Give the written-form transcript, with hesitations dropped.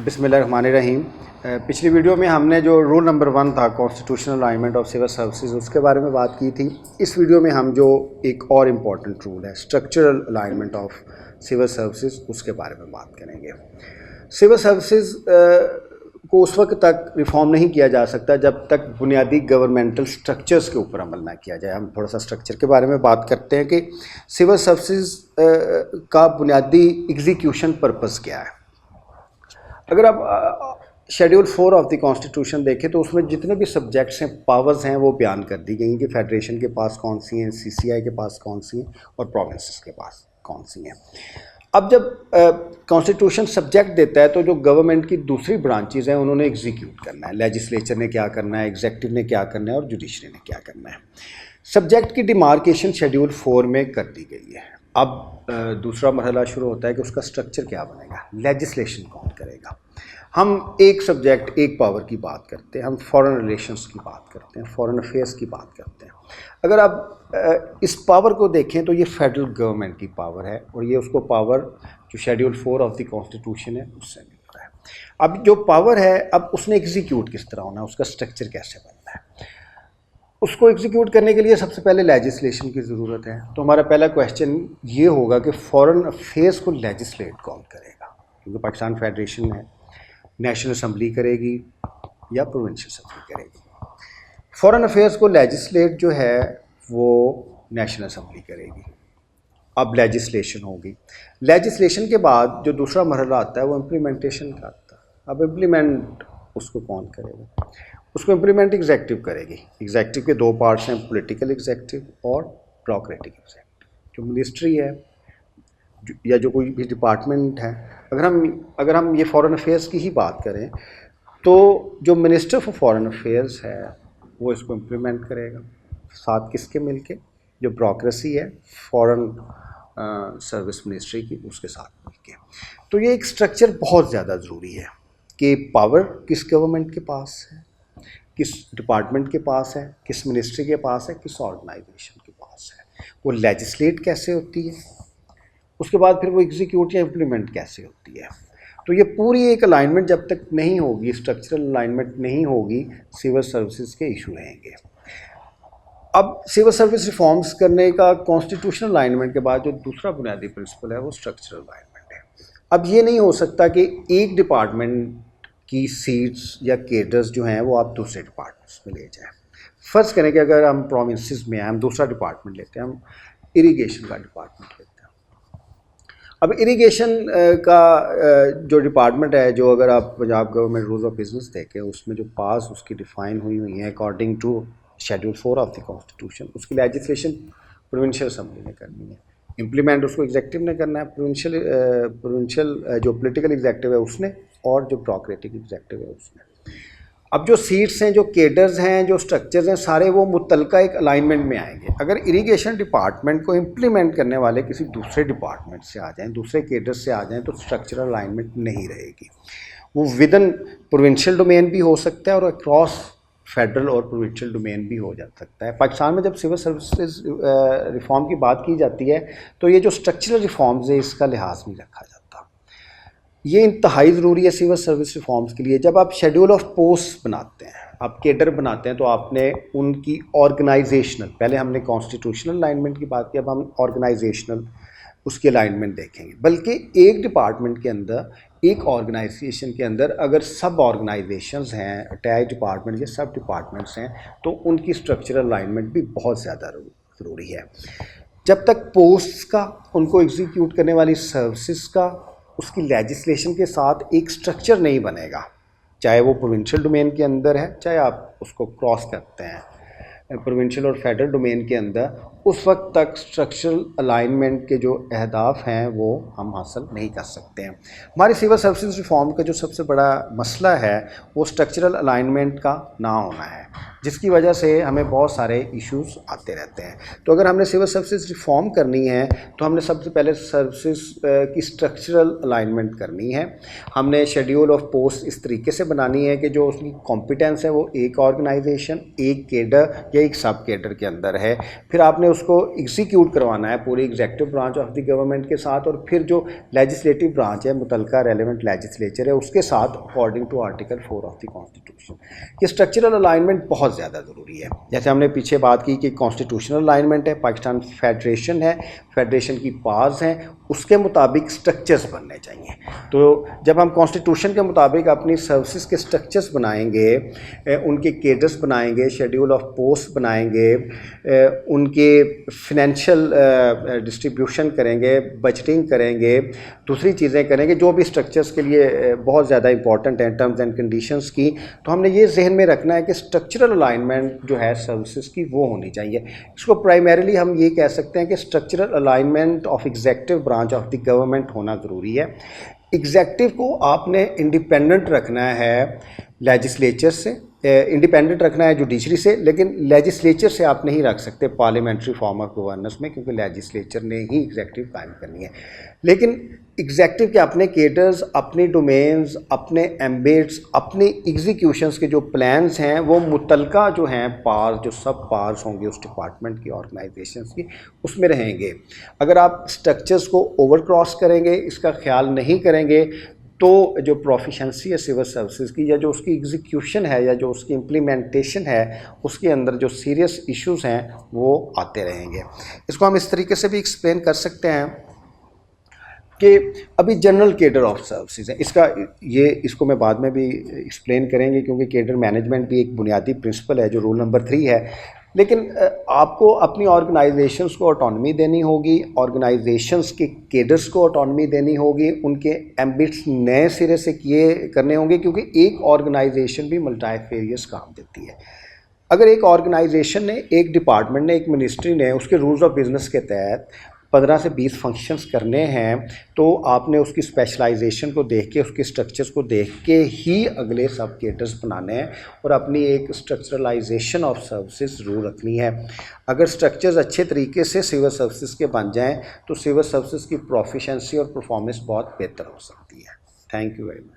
बिस्मिल्लाहिर्रहमानिर्रहीम। पिछली वीडियो में हमने जो रूल नंबर 1 था constitutional alignment of civil services उसके बारे में बात की थी। इस वीडियो में हम जो एक और इम्पॉर्टेंट रूल है structural alignment of civil services उसके बारे में बात करेंगे। सिविल सर्विसेज को उस वक्त तक रिफॉर्म नहीं किया जा सकता जब तक बुनियादी गवर्नमेंटल स्ट्रक्चर्स के ऊपर अमल ना किया जाए। हम थोड़ा सा स्ट्रक्चर के बारे में बात करते हैं कि सिविल सर्विसेज का बुनियादी एग्जीक्यूशन पर्पस क्या है। अगर आप शेड्यूल 4 ऑफ द कॉन्स्टिट्यूशन देखें तो उसमें जितने भी सब्जेक्ट्स हैं, पावर्स हैं, वो बयान कर दी गई कि फेडरेशन के पास कौन सी हैं, सीसीआई के पास कौन सी हैं और प्रोविंसेस के पास कौन सी हैं। अब जब कॉन्स्टिट्यूशन सब्जेक्ट देता है तो जो गवर्नमेंट की दूसरी ब्रांचेज हैं उन्होंने एग्जीक्यूट करना है। लेजिस्लेचर ने क्या करना है, एग्जेक्टिव ने क्या करना है और जुडिशरी ने क्या करना है। सब्जेक्ट की डिमार्केशन शेड्यूल 4 में कर दी गई है। अब दूसरा मरहला शुरू होता है कि उसका स्ट्रक्चर क्या बनेगा, लेजिस्लेशन कौन करेगा। हम एक सब्जेक्ट एक पावर की बात करते हैं, हम फॉरेन रिलेशंस की बात करते हैं, फॉरेन अफेयर्स की बात करते हैं। अगर आप इस पावर को देखें तो ये फेडरल गवर्नमेंट की पावर है और ये उसको पावर जो शेड्यूल 4 ऑफ द कॉन्स्टिट्यूशन है उससे मिलता है। अब जो पावर है, अब उसने एग्जीक्यूट किस तरह होना है, उसका स्ट्रक्चर कैसे बनना है। उसको एग्जीक्यूट करने के लिए सबसे पहले लेजिस्लेशन की ज़रूरत है। तो हमारा पहला क्वेश्चन ये होगा कि फॉरेन अफेयर्स को लेजिस्लेट कौन करेगा, क्योंकि पाकिस्तान फेडरेशन है, नेशनल असम्बली करेगी या प्रोविंशियल असम्बली करेगी। फॉरेन अफेयर्स को लेजिस्लेट जो है वो नेशनल असम्बली करेगी। अब लेजिस्लेशन होगी। लेजिस्लेशन के बाद जो दूसरा मरहला आता है वो इम्प्लीमेंटेशन का आता है। अब इम्प्लीमेंट उसको कौन करेगा, उसको इम्प्लीमेंट एग्जेक्टिव करेगी। एग्जेक्टिव के दो पार्ट्स हैं, पॉलिटिकल एग्जेक्टिव और ब्यूरोक्रेटिक एग्जेक्टिव। जो मिनिस्ट्री है या जो कोई भी डिपार्टमेंट है, अगर हम ये फॉरेन अफेयर्स की ही बात करें तो जो मिनिस्टर फॉर फॉरेन अफेयर्स है वो इसको इम्प्लीमेंट करेगा, साथ किसके मिलके, जो ब्यूरोक्रेसी है फॉरेन सर्विस मिनिस्ट्री की उसके साथ मिलके। तो ये एक स्ट्रक्चर बहुत ज़्यादा ज़रूरी है कि पावर किस गवर्नमेंट के पास है, किस डिपार्टमेंट के पास है, किस मिनिस्ट्री के पास है, किस ऑर्गेनाइजेशन के पास है, वो लेजिस्लेट कैसे होती है, उसके बाद फिर वो एग्जीक्यूट या इम्प्लीमेंट कैसे होती है। तो ये पूरी एक अलाइनमेंट जब तक नहीं होगी, स्ट्रक्चरल अलाइनमेंट नहीं होगी, सिविल सर्विसेज के इशू रहेंगे। अब सिविल सर्विस रिफॉर्म्स करने का कॉन्स्टिट्यूशनल अलाइनमेंट के बाद जो दूसरा बुनियादी प्रिंसिपल है वो स्ट्रक्चरल अलाइनमेंट है। अब ये नहीं हो सकता कि एक डिपार्टमेंट की सीट्स या केडर्स जो हैं वो आप दूसरे डिपार्टमेंट्स में ले जाएं। फ़र्ज़ करें कि अगर हम प्रोविंसेस में हैं, हम दूसरा डिपार्टमेंट लेते हैं, हम इरिगेशन का डिपार्टमेंट लेते हैं। अब इरिगेशन का जो डिपार्टमेंट है, जो अगर आप Punjab government rules of business देखें उसमें जो पास उसकी डिफ़ाइन हुई हैं according to schedule 4 of the constitution, उसकी लेजिस्लेशन प्रोविंशियल असम्बली ने करनी है, इम्प्लीमेंट उसको एग्जेक्टिव ने करना है, प्रोविंशियल जो पॉलिटिकल एग्जेक्टिव है उसने और जो ब्यूरोक्रेटिक एग्जेक्टिव है उसने। अब जो सीट्स हैं, जो केडर्स हैं, जो स्ट्रक्चर्स हैं, सारे वो मुतलका एक अलाइनमेंट में आएंगे। अगर इरिगेशन डिपार्टमेंट को इम्प्लीमेंट करने वाले किसी दूसरे डिपार्टमेंट से आ जाएं, दूसरे केडर्स से आ जाएं, तो स्ट्रक्चरल अलाइनमेंट नहीं रहेगी। वो विदन प्रोविंशियल डोमेन भी हो सकता है और अक्रॉस फेडरल और प्रोविंशियल डोमेन भी हो जा सकता है। पाकिस्तान में जब सिविल सर्विसेज रिफॉर्म की बात की जाती है तो ये जो स्ट्रक्चरल रिफॉर्म्स है इसका लिहाज नहीं रखा जाता। ये इंतहाई ज़रूरी है सिविल सर्विस रिफॉर्म्स के लिए। जब आप शेड्यूल ऑफ पोस्ट बनाते हैं, आप केडर बनाते हैं, तो आपने उनकी ऑर्गेनाइजेशनल, पहले हमने कॉन्स्टिट्यूशनल अलाइनमेंट की बात की, अब हम ऑर्गेनाइजेशनल उसकी अलाइनमेंट देखेंगे। बल्कि एक डिपार्टमेंट के अंदर, एक ऑर्गेनाइजेशन के अंदर अगर सब ऑर्गेनाइजेशंस हैं, अटैच डिपार्टमेंट या सब डिपार्टमेंट्स हैं, तो उनकी स्ट्रक्चरल अलाइनमेंट भी बहुत ज़्यादा ज़रूरी है। जब तक पोस्ट्स का, उनको एग्जीक्यूट करने वाली सर्विसेज का, उसकी लेजिस्लेशन के साथ एक स्ट्रक्चर नहीं बनेगा, चाहे वो प्रोविंशियल डोमेन के अंदर है, चाहे आप उसको क्रॉस करते हैं प्रोविंशियल और फेडरल डोमेन के अंदर, उस वक्त तक स्ट्रक्चरल अलाइनमेंट के जो अहदाफ हैं वो हम हासिल नहीं कर सकते हैं। हमारी सिविल सर्विसेज रिफॉर्म का जो सबसे बड़ा मसला है वो स्ट्रक्चरल अलाइनमेंट का ना होना है, जिसकी वजह से हमें बहुत सारे इश्यूज आते रहते हैं। तो अगर हमने सिविल सर्विसेज रिफॉर्म करनी है तो हमने सबसे पहले सर्विसेज की स्ट्रक्चरल अलाइनमेंट करनी है। हमने शेड्यूल ऑफ पोस्ट इस तरीके से बनानी है कि जो उसकी कॉम्पिटेंस है वो एक ऑर्गेनाइजेशन, एक केडर या एक सब केडर के अंदर है। फिर आपने उसको एग्जीक्यूट करवाना है पूरी executive branch of the government के साथ, और फिर जो लेजिस्लेटिव ब्रांच है, मुतलका रेलिवेंट लेजिस्लेचर है, उसके साथ according to article 4 of the constitution. ये स्ट्रक्चरल अलाइनमेंट बहुत ज़्यादा ज़रूरी है। जैसे हमने पीछे बात की कि कॉन्स्टिट्यूशनल अलाइनमेंट है, पाकिस्तान फेडरेशन है, फेडरेशन की पावर्स हैं, उसके मुताबिक स्ट्रक्चर्स बनने चाहिए। तो जब हम कॉन्स्टिट्यूशन के मुताबिक अपनी सर्विसेज के स्ट्रक्चर्स बनाएंगे, उनके केडर्स बनाएंगे, शेड्यूल ऑफ पोस्ट बनाएंगे, उनके फिनेंशियल डिस्ट्रीब्यूशन करेंगे, बजटिंग करेंगे, दूसरी चीज़ें करेंगे जो भी स्ट्रक्चर्स के लिए बहुत ज़्यादा इंपॉर्टेंट हैं टर्म्स एंड कंडीशंस की, तो हमने ये जहन में रखना है कि स्ट्रक्चरल अलाइनमेंट जो है सर्विसेज की वो होनी चाहिए। इसको प्राइमरीली हम ये कह सकते हैं कि structural alignment of executive branch of the government होना ज़रूरी है। एग्जेक्टिव को आपने इंडिपेंडेंट रखना है लेजिस्लेचर से, इंडिपेंडेंट रखना है जुडिशरी से, लेकिन लेजिस्लेचर से आप नहीं रख सकते पार्लियामेंट्री फॉर्म ऑफ गवर्नेंस में, क्योंकि लेजिस्लेचर ने ही एग्जेक्टिव कायम करनी है। लेकिन एग्जेक्टिव के अपने केडर्स, अपने डोमेन्स, अपने एम्बेट्स, अपने एग्जीक्यूशंस के जो प्लान्स हैं वो मुतलका जो हैं पार्स, जो सब पार्स होंगे उस डिपार्टमेंट की, ऑर्गेनाइजेशंस की, उसमें रहेंगे। अगर आप स्ट्रक्चर्स को ओवर क्रॉस करेंगे, इसका ख्याल नहीं करेंगे, तो जो प्रोफिशेंसी है सिविल सर्विसेज की, या जो उसकी एग्जीक्यूशन है, या जो उसकी इम्प्लीमेंटेशन है, उसके अंदर जो सीरियस इश्यूज हैं वो आते रहेंगे। इसको हम इस तरीके से भी एक्सप्लेन कर सकते हैं कि अभी जनरल केडर ऑफ सर्विसेज है, इसको मैं बाद में भी एक्सप्लेन करेंगे, क्योंकि केडर मैनेजमेंट भी एक बुनियादी प्रिंसिपल है जो रूल नंबर 3 है। लेकिन आपको अपनी ऑर्गेनाइजेशंस को ऑटोनॉमी देनी होगी, ऑर्गेनाइजेशंस के केडर्स को ऑटोनॉमी देनी होगी, उनके एम्बिट्स नए सिरे से किए करने होंगे, क्योंकि एक ऑर्गेनाइजेशन भी मल्टीफेरियस काम देती है। अगर एक ऑर्गेनाइजेशन ने, एक डिपार्टमेंट ने, एक मिनिस्ट्री ने उसके रूल्स ऑफ बिज़नेस के तहत 15 से 20 फंक्शंस करने हैं, तो आपने उसकी स्पेशलाइजेशन को देख के, उसके स्ट्रक्चर्स को देख के ही अगले सब केडर्स बनाने हैं और अपनी एक स्ट्रक्चरलाइजेशन ऑफ सर्विसेज ज़रूर रखनी है। अगर स्ट्रक्चर्स अच्छे तरीके से सिविल सर्विसेज के बन जाएं तो सिविल सर्विसेज की प्रोफिशेंसी और परफॉर्मेंस बहुत बेहतर हो सकती है। Thank you very much.